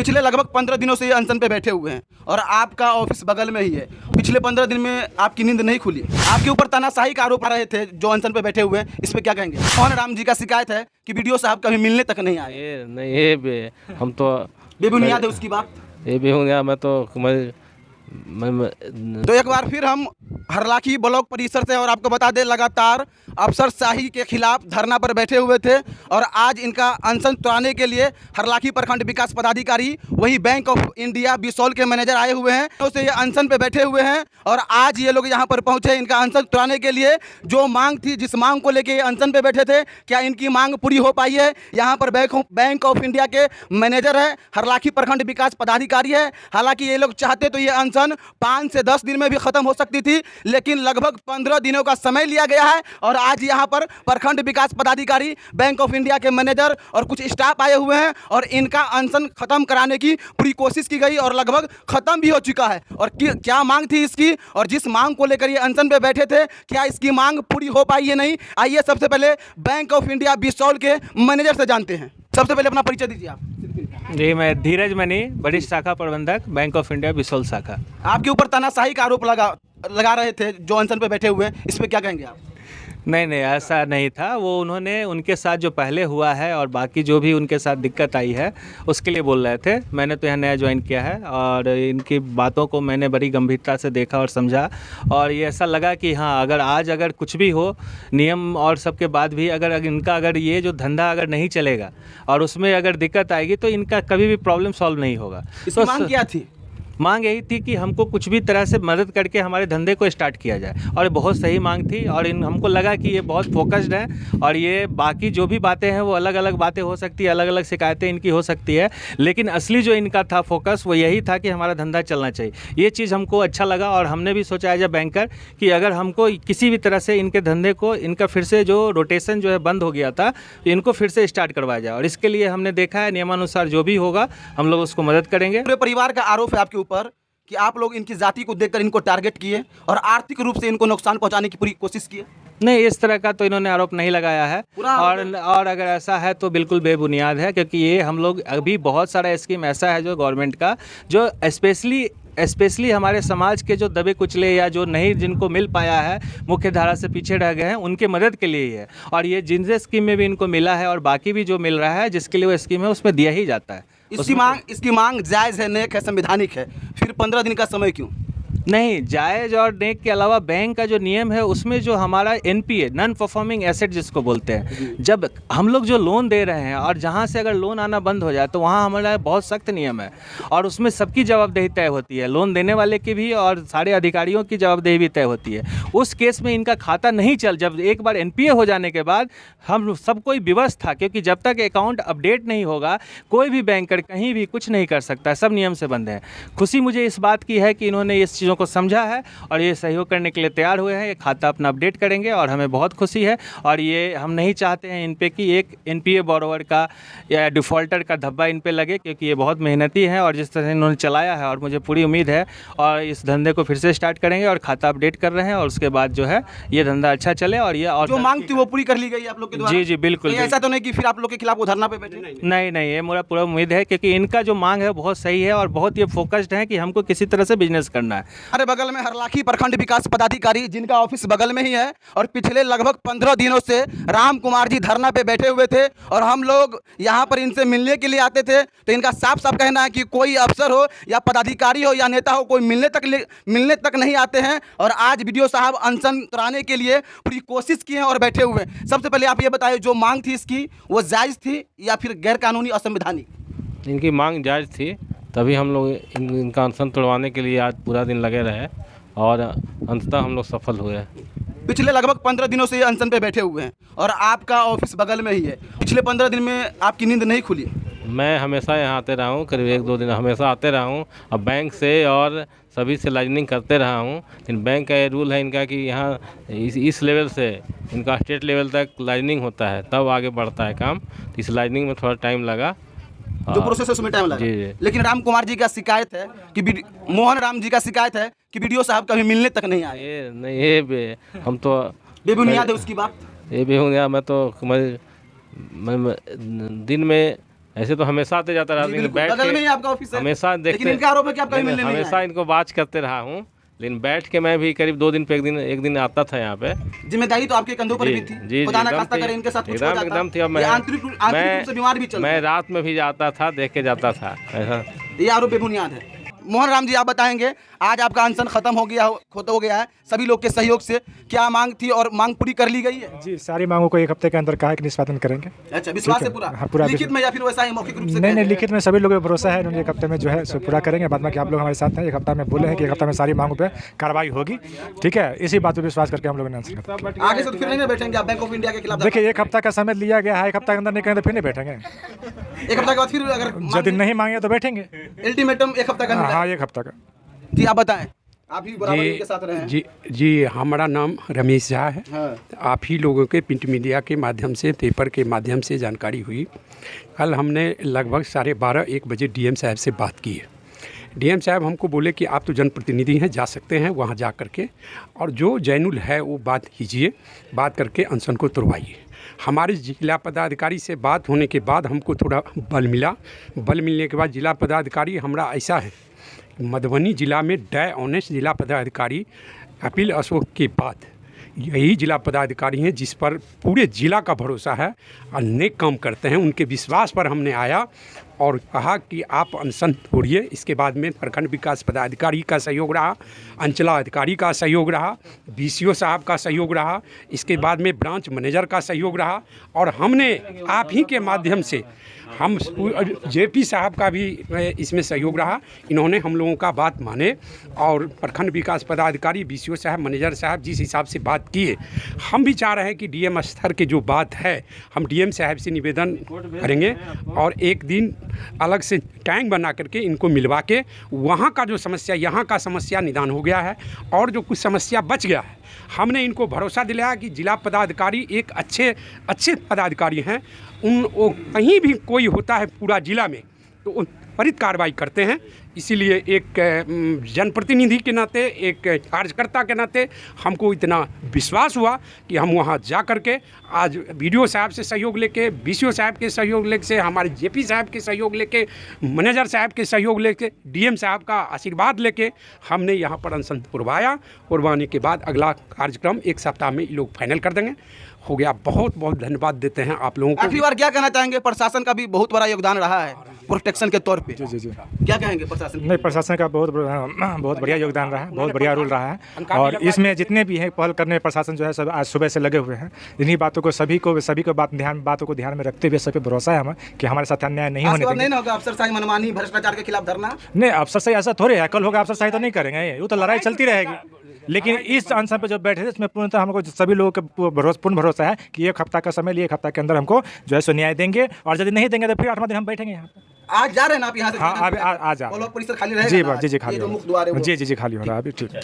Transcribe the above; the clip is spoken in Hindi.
पिछले लगभग 15 दिनों से ये अनशन पे बैठे हुए हैं और आपका ऑफिस बगल में ही है। पिछले 15 दिन में आपकी नींद नहीं खुली। आपके ऊपर तानाशाही का आरोप आ रहे थे जो अनशन पे बैठे हुए हैं, इस पे क्या कहेंगे? मोहन राम जी का शिकायत है कि वीडियो साहब कभी मिलने तक नहीं आए। ये नहीं हम तो बेबुनियाद है उसकी बात। ये भी हूँ मैं तो तो एक बार फिर हम हरलाखी ब्लॉक परिसर से और आपको बता दें लगातार अफसरशाही के खिलाफ धरना पर बैठे हुए थे और आज इनका अनशन तोड़ने के लिए हरलाखी प्रखंड विकास पदाधिकारी वही बैंक ऑफ इंडिया बिसौल के मैनेजर आए हुए हैं। तो से ये अनशन पे बैठे हुए हैं और आज ये लोग यहाँ पर पहुँचे इनका अनशन तोड़ने के लिए। जो मांग थी, जिस मांग को लेके ये अनशन पे बैठे थे, क्या इनकी मांग पूरी हो पाई है? यहाँ पर बैंक ऑफ इंडिया के मैनेजर है, हरलाखी प्रखंड विकास पदाधिकारी है। हालांकि ये लोग चाहते तो ये अनशन 5 से 10 दिन में भी खत्म हो सकती थी, लेकिन लगभग 15 दिनों का समय लिया गया है और आज यहाँ पर प्रखंड विकास पदाधिकारी, बैंक ऑफ इंडिया के मैनेजर और कुछ स्टाफ आए हुए हैं और इनका अनशन खत्म कराने की पूरी कोशिश की गई और लगभग खत्म भी हो चुका है। और क्या मांग थी इसकी और जिस मांग को लेकर ये अनशन पे बैठे थे, क्या इसकी मांग पूरी हो पाई है नहीं? आइए सबसे पहले बैंक ऑफ इंडिया बिसौल के मैनेजर से जानते हैं। सबसे पहले अपना परिचय दीजिए आप। जी, मैं धीरज मनी, वरिष्ठ शाखा प्रबंधक, बैंक ऑफ इंडिया बिसौल शाखा। आपके ऊपर तानाशाही का आरोप लगा रहे थे जो अनशन पे बैठे हुए हैं, इस पे क्या कहेंगे आप? नहीं, ऐसा नहीं था। वो उन्होंने उनके साथ जो पहले हुआ है और बाकी जो भी उनके साथ दिक्कत आई है उसके लिए बोल रहे थे। मैंने तो यहाँ नया ज्वाइन किया है और इनकी बातों को मैंने बड़ी गंभीरता से देखा और समझा और ये ऐसा लगा कि हाँ, अगर कुछ भी हो, नियम और सबके बाद भी अगर ये जो धंधा अगर नहीं चलेगा और उसमें अगर दिक्कत आएगी तो इनका कभी भी प्रॉब्लम सॉल्व नहीं होगा। इसकी मांग क्या थी? मांग यही थी कि हमको कुछ भी तरह से मदद करके हमारे धंधे को स्टार्ट किया जाए और बहुत सही मांग थी और हमको लगा कि ये बहुत फोकस्ड है और ये बाकी जो भी बातें हैं वो अलग अलग बातें हो सकती है, अलग अलग शिकायतें इनकी हो सकती है, लेकिन असली जो इनका था फोकस वो यही था कि हमारा धंधा चलना चाहिए। ये चीज़ हमको अच्छा लगा और हमने भी सोचा एज ए बैंकर कि अगर हमको किसी भी तरह से इनके धंधे को, इनका फिर से जो रोटेशन जो है बंद हो गया था, तो इनको फिर से स्टार्ट करवाया जाए और इसके लिए हमने देखा है नियमानुसार जो भी होगा हम लोग उसको मदद करेंगे। पूरे परिवार का आरोप है आपके ऊपर कि आप लोग इनकी जाति को देखकर इनको टारगेट किए और आर्थिक रूप से इनको नुकसान पहुंचाने की पूरी कोशिश की। नहीं, इस तरह का तो इन्होंने आरोप नहीं लगाया है और अगर ऐसा है तो बिल्कुल बेबुनियाद है, क्योंकि ये हम लोग अभी बहुत सारा स्कीम ऐसा है जो गवर्नमेंट का जो स्पेशली हमारे समाज के जो दबे कुचले या जो नहीं जिनको मिल पाया है, मुख्य धारा से पीछे रह गए हैं, उनके मदद के लिए ही है और ये जिन स्कीम में भी इनको मिला है और बाकी भी जो मिल रहा है जिसके लिए वो स्कीम है उसमें दिया ही जाता है। इसकी मांग जायज़ है, नेक है, संवैधानिक है, फिर 15 दिन का समय क्यों? नहीं, जायज़ और नेक के अलावा बैंक का जो नियम है उसमें जो हमारा NPA, नॉन परफॉर्मिंग एसेट जिसको बोलते हैं, जब हम लोग जो लोन दे रहे हैं और जहाँ से अगर लोन आना बंद हो जाए तो वहाँ हमारा बहुत सख्त नियम है और उसमें सबकी जवाबदेही तय होती है, लोन देने वाले की भी और सारे अधिकारियों की जवाबदेही भी तय होती है। उस केस में इनका खाता नहीं जब एक बार NPA हो जाने के बाद हम सब कोई विवश था, क्योंकि जब तक अकाउंट अपडेट नहीं होगा कोई भी बैंकर कहीं भी कुछ नहीं कर सकता, सब नियम से बंद है। खुशी मुझे इस बात की है कि इन्होंने इस चीज़ों को समझा है और ये सहयोग करने के लिए तैयार हुए हैं। ये खाता अपना अपडेट करेंगे और हमें बहुत खुशी है और ये हम नहीं चाहते हैं इन पे कि एक NPA बोरोवर का या डिफ़ॉल्टर का धब्बा इन पे लगे, क्योंकि ये बहुत मेहनती हैं और जिस तरह इन्होंने चलाया है और मुझे पूरी उम्मीद है और इस धंधे को फिर से स्टार्ट करेंगे और खाता अपडेट कर रहे हैं और उसके बाद जो है ये धंधा अच्छा चले और ये और जो मांग थी वो पूरी कर ली गई आप लोग के द्वारा? जी बिल्कुल। ऐसा तो नहीं कि फिर आप लोग के खिलाफ वो धरना पे बैठे? नहीं, ये मेरा पूरा उम्मीद है, क्योंकि इनका जो मांग है बहुत सही है और बहुत ये फोकस्ड है कि हमको किसी तरह से बिजनेस करना है। अरे बगल में हरलाखी प्रखंड विकास पदाधिकारी जिनका ऑफिस बगल में ही है और पिछले लगभग 15 दिनों से राम कुमार जी धरना पे बैठे हुए थे और हम लोग यहाँ पर इनसे मिलने के लिए आते थे, तो इनका साफ कहना है कि कोई अफसर हो या पदाधिकारी हो या नेता हो, कोई मिलने तक नहीं आते हैं और आज वीडियो साहब अनशन कराने के लिए पूरी कोशिश की है और बैठे हुए हैं। सबसे पहले आप ये बताइए, जो मांग थी इसकी वो जायज़ थी या फिर गैर कानूनी असंवैधानिक? इनकी मांग जायज़ थी, तभी हम लोग इनका अनशन तोड़वाने के लिए आज पूरा दिन लगे रहे और अंततः हम लोग सफल हुए। पिछले लगभग 15 दिनों से ये अनशन पे बैठे हुए हैं और आपका ऑफिस बगल में ही है। पिछले 15 दिन में आपकी नींद नहीं खुली? मैं हमेशा यहाँ आते रहा हूँ, करीब 1-2 दिन हमेशा आते रहा हूँ और बैंक से और सभी से लाइजनिंग करते रहा हूँ, लेकिन बैंक का ये रूल है इनका कि यहाँ इस लेवल से इनका स्टेट लेवल तक लाइजनिंग होता है तब आगे बढ़ता है काम, तो इस लाइजनिंग में थोड़ा टाइम लगा, जो प्रोसेस है उसमें टाइम लगा। जी। लेकिन राम कुमार जी का शिकायत है कि मोहन राम जी का शिकायत है कि वीडियो साहब कभी मिलने तक नहीं आए। ये नहीं, हम तो बेबुनियाद है उसकी बात। ये भी हूँ, मैं तो दिन में ऐसे तो हमेशा आते जाता रहा, जी, लेकिन बिल्कुल, बैठ बगल में ही के आपका ऑफिस है। हमेशा लेकिन देखते, इनका आरोप है कि आप कभी नहीं, मिलने नहीं हमेशा आए। इनको बात करते रहा हूँ, लेकिन बैठ के मैं भी करीब 2 दिन पे एक दिन आता था यहाँ पे। जिम्मेदारी तो आपके कंधों पर जी भी थी। जी खुदा ना एकदम खास्ता थी, करे इनके साथ कुछ हो एकदम जाता। एकदम थी। अब ये आंतरिक रूप से बीमार भी चलते मैं हैं। रात में भी जाता था, देख के जाता था ऐसा। ये आरोप बेबुनियाद है। मोहन राम जी, आप बताएंगे, आज आपका अनशन खत्म हो गया है सभी लोग के सहयोग से, क्या मांग थी और मांग पूरी कर ली गई है? जी, सारी मांगों को 1 हफ्ते के अंदर कहा कि निष्पादन करेंगे। अच्छा, विश्वास है पूरा? हाँ, पूरा लिखित में या फिर वैसा ही मौखिक रूप से? नहीं, लिखित में सभी लोगों को भरोसा है, इन्होंने 1 हफ्ते में जो है सो पूरा करेंगे। बाद में कि आप लोग हमारे साथ हैं, 1 हफ्ता में बोले हैं कि 1 हफ्ता में सारी मांगों पे कार्रवाई होगी, ठीक है। इसी बात पर विश्वास करके हम लोगों ने अनशन किया। आगे से तो फिर नहीं बैठेंगे आप बैंक ऑफ इंडिया के खिलाफ? देखिए, 1 हफ्ता का समय लिया गया है, 1 हफ्ता के अंदर नहीं करेंगे तो फिर नहीं बैठेंगे। 1 हफ्ता के बाद फिर अगर यदि नहीं मांगे तो बैठेंगे। अल्टीमेटम 1 हफ्ता का मिला है। हाँ, 1 हफ्ता का। जी, आप बताएं, आप भी बराबर इनके साथ रहे हैं। जी, हमारा नाम रमेश झा है। हाँ। आप ही लोगों के प्रिंट मीडिया के माध्यम से, पेपर के माध्यम से जानकारी हुई। कल हमने लगभग 12:30-1 बजे डीएम साहब से बात की है। डीएम साहब हमको बोले कि आप तो जनप्रतिनिधि हैं, जा सकते हैं वहाँ जा करके, और जो जैनुल है वो बात कीजिए, बात करके अनशन को तुड़वाइए। हमारे जिला पदाधिकारी से बात होने के बाद हमको थोड़ा बल मिला। बल मिलने के बाद जिला पदाधिकारी हमारा ऐसा है, मधुबनी जिला में डे ऑनेस्ट जिला पदाधिकारी कपिल अशोक के बाद यही जिला पदाधिकारी हैं जिस पर पूरे जिला का भरोसा है और नेक काम करते हैं। उनके विश्वास पर हमने आया और कहा कि आप अनशन तोड़िए। इसके बाद में प्रखंड विकास पदाधिकारी का सहयोग रहा, अंचला अधिकारी का सहयोग रहा, बीसीओ साहब का सहयोग रहा, इसके बाद में ब्रांच मैनेजर का सहयोग रहा, और हमने आप ही के माध्यम से हम जेपी साहब का भी इसमें सहयोग रहा। इन्होंने हम लोगों का बात माने और प्रखंड विकास पदाधिकारी, बीसीओ साहब, मैनेजर साहब जिस हिसाब से बात किए, हम भी चाह रहे हैं कि डीएम स्तर के जो बात है हम डीएम साहब से निवेदन करेंगे और एक दिन अलग से टैंक बना करके इनको मिलवा के वहाँ का जो समस्या, यहाँ का समस्या निदान हो गया है और जो कुछ समस्या बच गया है, हमने इनको भरोसा दिलाया कि जिला पदाधिकारी एक अच्छे पदाधिकारी हैं। वो कहीं भी कोई होता है पूरा जिला में तो उन त्वरित कार्रवाई करते हैं। इसीलिए एक जनप्रतिनिधि के नाते, एक कार्यकर्ता के नाते हमको इतना विश्वास हुआ कि हम वहाँ जा कर के आज बीडीओ साहब से सहयोग लेके, बीसीओ साहब के सहयोग लेके से, हमारे जेपी साहब के सहयोग लेके, मैनेजर साहब के सहयोग लेके, डीएम साहब का आशीर्वाद लेके हमने यहाँ पर अनशन पुरवाने के बाद अगला कार्यक्रम 1 सप्ताह में लोग फाइनल कर देंगे। हो गया। बहुत बहुत धन्यवाद देते हैं आप लोगों को। आखिरी बार क्या कहना चाहेंगे? प्रशासन का भी बहुत बड़ा योगदान रहा है प्रोटेक्शन के तौर पे। जी। क्या कहेंगे प्रशासन? नहीं, प्रशासन का बहुत बढ़िया योगदान रहा है, बहुत बढ़िया रोल रहा है। और इसमें जितने भी हैं पहल करने प्रशासन जो है सब आज सुबह से लगे हुए हैं। इन्हीं बातों को सभी को बातों को ध्यान में रखते हुए सब पे भरोसा है हमें कि हमारे साथ अन्याय नहीं होने देंगे। नहीं ना होगा अफसरशाही, मनमानी, भ्रष्टाचार के खिलाफ धरना? नहीं, अफसरशाही ऐसा थोड़े है, कल होगा अफसरशाही तो नहीं करेंगे, वो तो लड़ाई चलती रहेगी। लेकिन इस अनशन पे जो बैठे थे इसमें पूर्णतः हमको सभी लोगों का पूर्ण भरोसा है कि 1 हफ्ता का समय लिए, 1 हफ्ता के अंदर हमको जो है सो न्याय देंगे, और यदि नहीं देंगे तो फिर 8वां दिन हम बैठेंगे यहाँ पे। आज जा रहे हैं ना आप यहाँ से? हाँ, आज परिसर खाली रहेगा? जी खाली हो रहा है। जी खाली हो रहा है अभी, ठीक है।